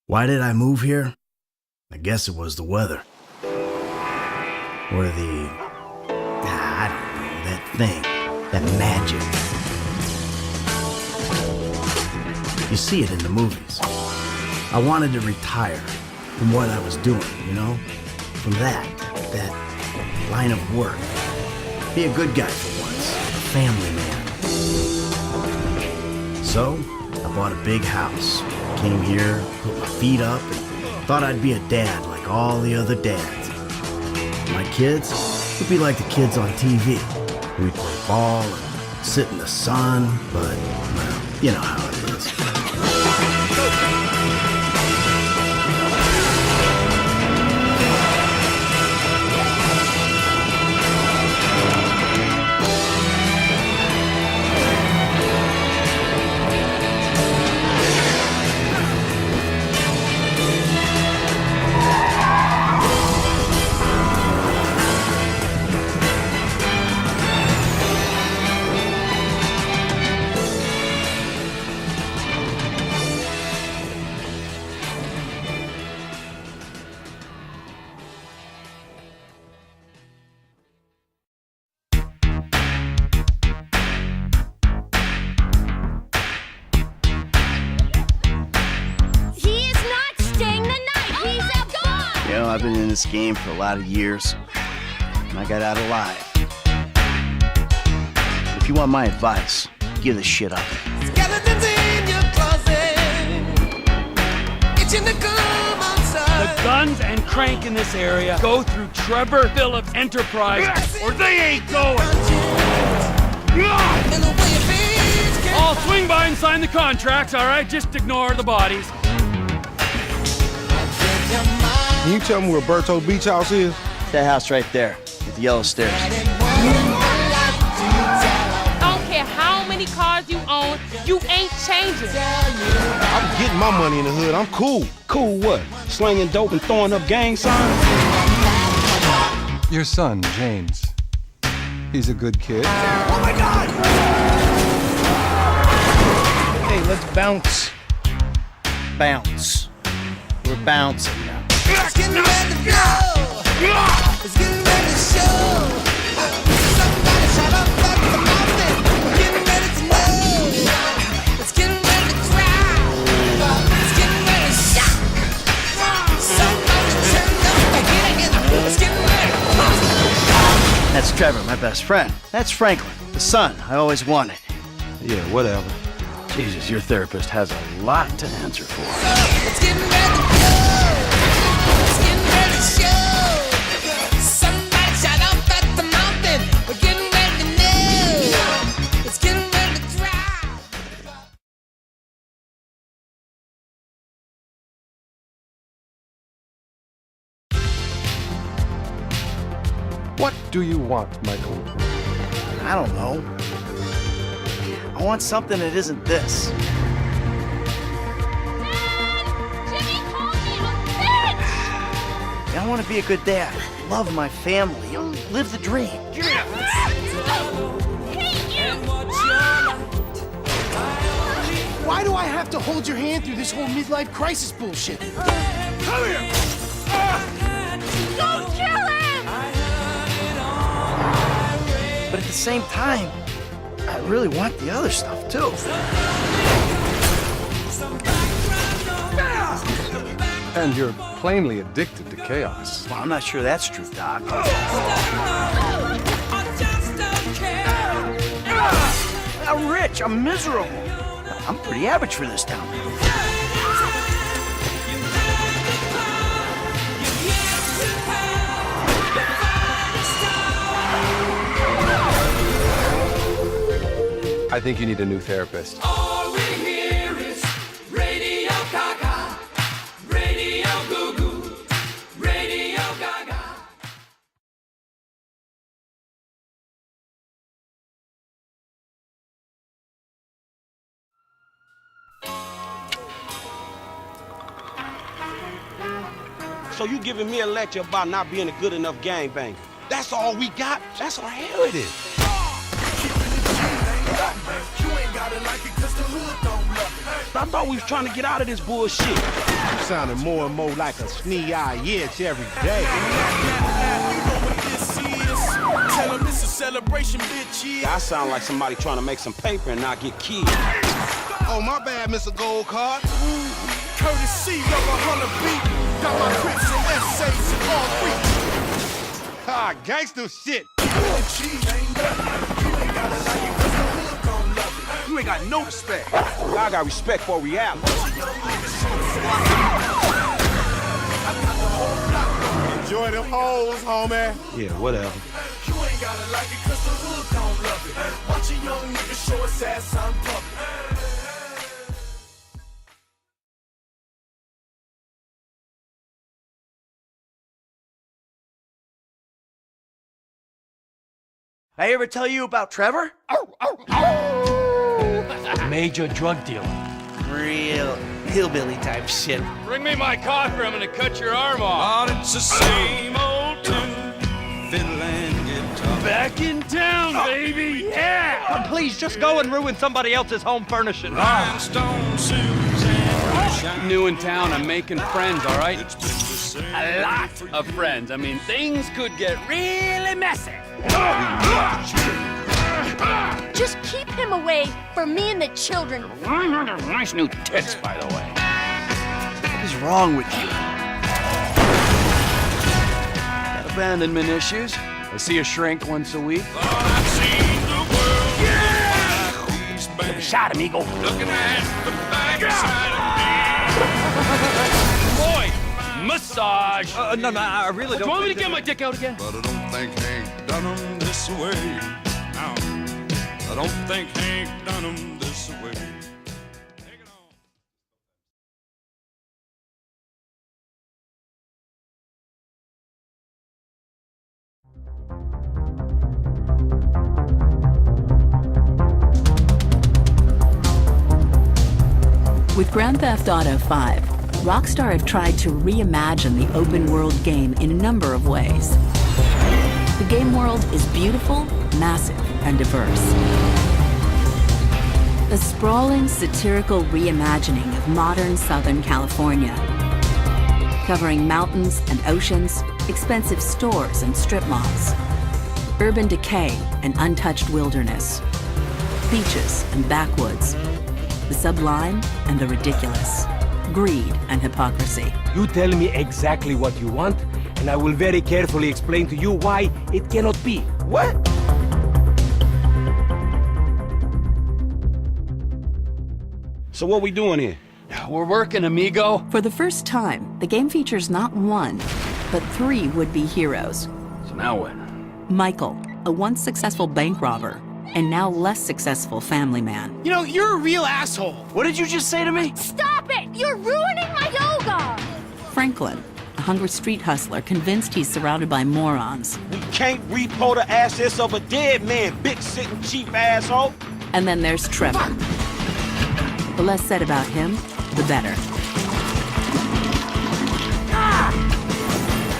Why did I move here? I guess it was the weather. Or the... I don't know, that thing. That magic. You see it in the movies. I wanted to retire from what I was doing, you know? From that line of work. Be a good guy for once. A family man. So, I bought a big house. Came here, put my feet up, and thought I'd be a dad like all the other dads. My kids would be like the kids on TV. We'd play ball and sit in the sun, but, well, you know how it is. I've been in this game for a lot of years, and I got out alive. If you want my advice, give this shit up. Skeletons in your closet, itching to come outside. The guns and crank in this area go through Trevor Phillips Enterprise, or they ain't going. I'll swing by and sign the contracts, all right? Just ignore the bodies. Can you tell me where Berto Beach House is? That house right there, with the yellow stairs. I don't care how many cars you own, you ain't changing. I'm getting my money in the hood. I'm cool. Cool what? Slinging dope and throwing up gang signs? Your son, James. He's a good kid. Oh my God! Hey, let's bounce. Bounce. We're bouncing now. It's getting ready to blow. It's getting ready to show. Somebody shut up at the mountain. We're getting ready to know. It's getting ready to cry. It's getting ready to shock. Somebody turn up the heat. It's getting ready to pop. That's Trevor, my best friend. That's Franklin, the son I always wanted. Yeah, whatever. Jesus, your therapist has a lot to answer for. It's getting ready to blow. It's getting ready to show. Somebody shut up at the mountain. We're getting ready to know. It's getting ready to dry. What do you want, Michael? I don't know. I want something that isn't this. Jimmy called me a bitch! I want to be a good dad. Love my family. You know, live the dream. Give me that. Why do I have to hold your hand through this whole midlife crisis bullshit? Come here. Don't kill him! But at the same time, I really want the other stuff too. And you're plainly addicted to chaos. Well, I'm not sure that's true, Doc. I'm rich. I'm miserable. I'm pretty average for this town. I think you need a new therapist. All we hear is Radio Gaga, Radio Goo Goo, Radio Gaga. So you giving me a lecture about not being a good enough gangbanger? That's all we got? That's our heritage. You ain't gotta like it 'cause the hood don't love it. I thought we was trying to get out of this bullshit. You sounding more and more like a snee-eye itch every day. Tell 'em it's a celebration, bitch. I sound like somebody trying to make some paper and not get killed. Oh, my bad, Mr. Gold Card. Courtesy of a 100 beat. Got my crips and essays in all three. Ah, gangster shit. You ain't got no respect. I got respect for reality. Enjoy them hoes, homie. Yeah, whatever. You ain't gotta like it 'cause the hood don't love it. Watch a young nigga show his ass on public. I ever tell you about Trevor? Major drug dealer. Real hillbilly type shit. Bring me my coffee, I'm gonna cut your arm off. But it's the same old tune. Fiddle and guitar. Back in town, baby, yeah! Please, just go and ruin somebody else's home furnishing. Rhinestone suits and shine. New in town, I'm making friends, all right? It's been the same A lot of friends. I mean, things could get really messy. Just keep him away from me and the children. Nice new tits, by the way. What is wrong with you? Got abandonment issues. I see a shrink once a week. I've seen the world. Yeah! These bands Shot, amigo. looking at the backside Boy, massage. No, I really Do you want me to get my dick out again? of me. But I don't think Hank done 'em this way. No, I don't think Hank done 'em this way. Take it on. With Grand Theft Auto 5, ROCKSTAR have tried to reimagine the open-world game in a number of ways. The game world is beautiful, massive, and diverse. A sprawling, satirical reimagining of modern Southern California, covering mountains and oceans, expensive stores and strip malls, urban decay and untouched wilderness, beaches and backwoods, the sublime and the ridiculous, greed and hypocrisy. You tell me exactly what you want, and I will very carefully explain to you why it cannot be. What? So what we doing here? We're working, amigo. For the first time, the game features not one, but three would-be heroes. So now what? Michael, a once successful bank robber, and now less successful family man. You know, you're a real asshole. What did you just say to me? Stop it! You're ruining my yoga! Franklin, a hungry street hustler convinced he's surrounded by morons. We can't repo the assets of a dead man, big sitting cheap asshole. And then there's Trevor. The less said about him, the better.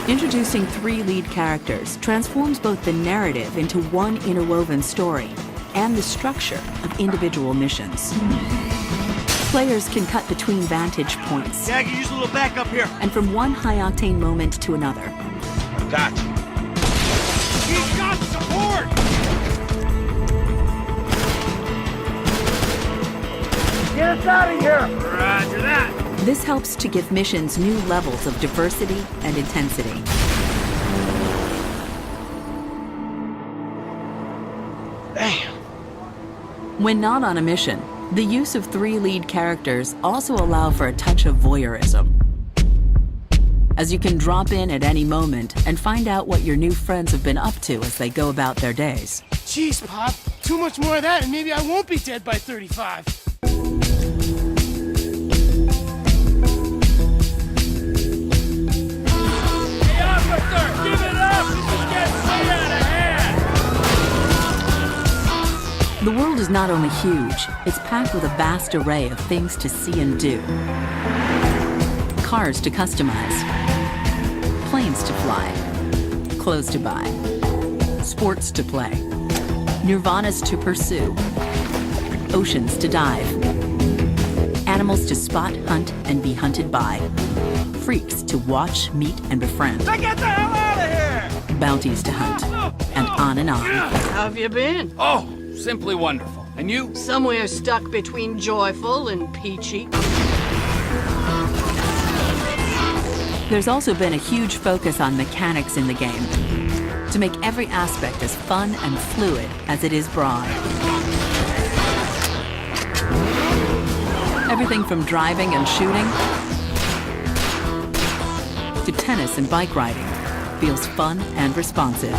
Introducing three lead characters transforms both the narrative into one interwoven story and the structure of individual missions. Players can cut between vantage points Yeah, I can use a little backup here. and from one high-octane moment to another. Gotcha. He's got support! Get us out of here! Roger that. This helps to give missions new levels of diversity and intensity. Damn. When not on a mission, the use of three lead characters also allow for a touch of voyeurism, as you can drop in at any moment and find out what your new friends have been up to as they go about their days. Jeez, Pop. Too much more of that, and maybe I won't be dead by 35. Hey, officer, give it up! This is getting way out of hand! The world is not only huge, it's packed with a vast array of things to see and do. Cars to customize, planes to fly, clothes to buy, sports to play, nirvanas to pursue, oceans to dive, animals animals to spot, hunt, and be hunted by, freaks to watch, meet, and befriend, Get the hell out of here! bounties to hunt, and on and on. How have you been? Oh, simply wonderful. And you? Somewhere stuck between joyful and peachy. There's also been a huge focus on mechanics in the game to make every aspect as fun and fluid as it is broad. Everything from driving and shooting to tennis and bike riding feels fun and responsive.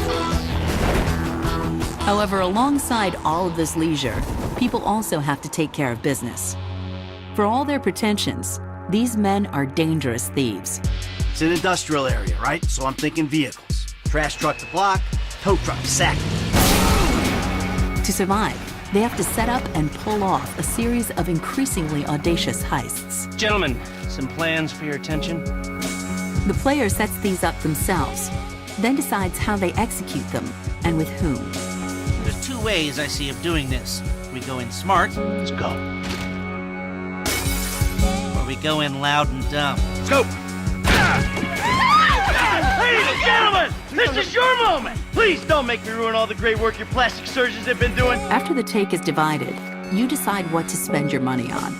However, alongside all of this leisure, people also have to take care of business. For all their pretensions, these men are dangerous thieves. It's an industrial area, right? So I'm thinking vehicles. Trash truck to block, tow truck to sack. To survive, they have to set up and pull off a series of increasingly audacious heists. Gentlemen, some plans for your attention? The player sets these up themselves, then decides how they execute them and with whom. There's two ways I see of doing this. We go in smart. Let's go. Or we go in loud and dumb. Let's go. Ladies and gentlemen, this is your moment. Please don't make me ruin all the great work your plastic surgeons have been doing. After the take is divided, you decide what to spend your money on.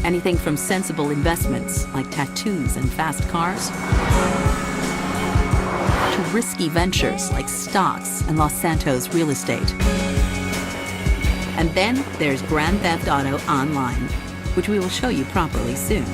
Anything from sensible investments like tattoos and fast cars, to risky ventures like stocks and Los Santos real estate. And then there's Grand Theft Auto Online, which we will show you properly soon.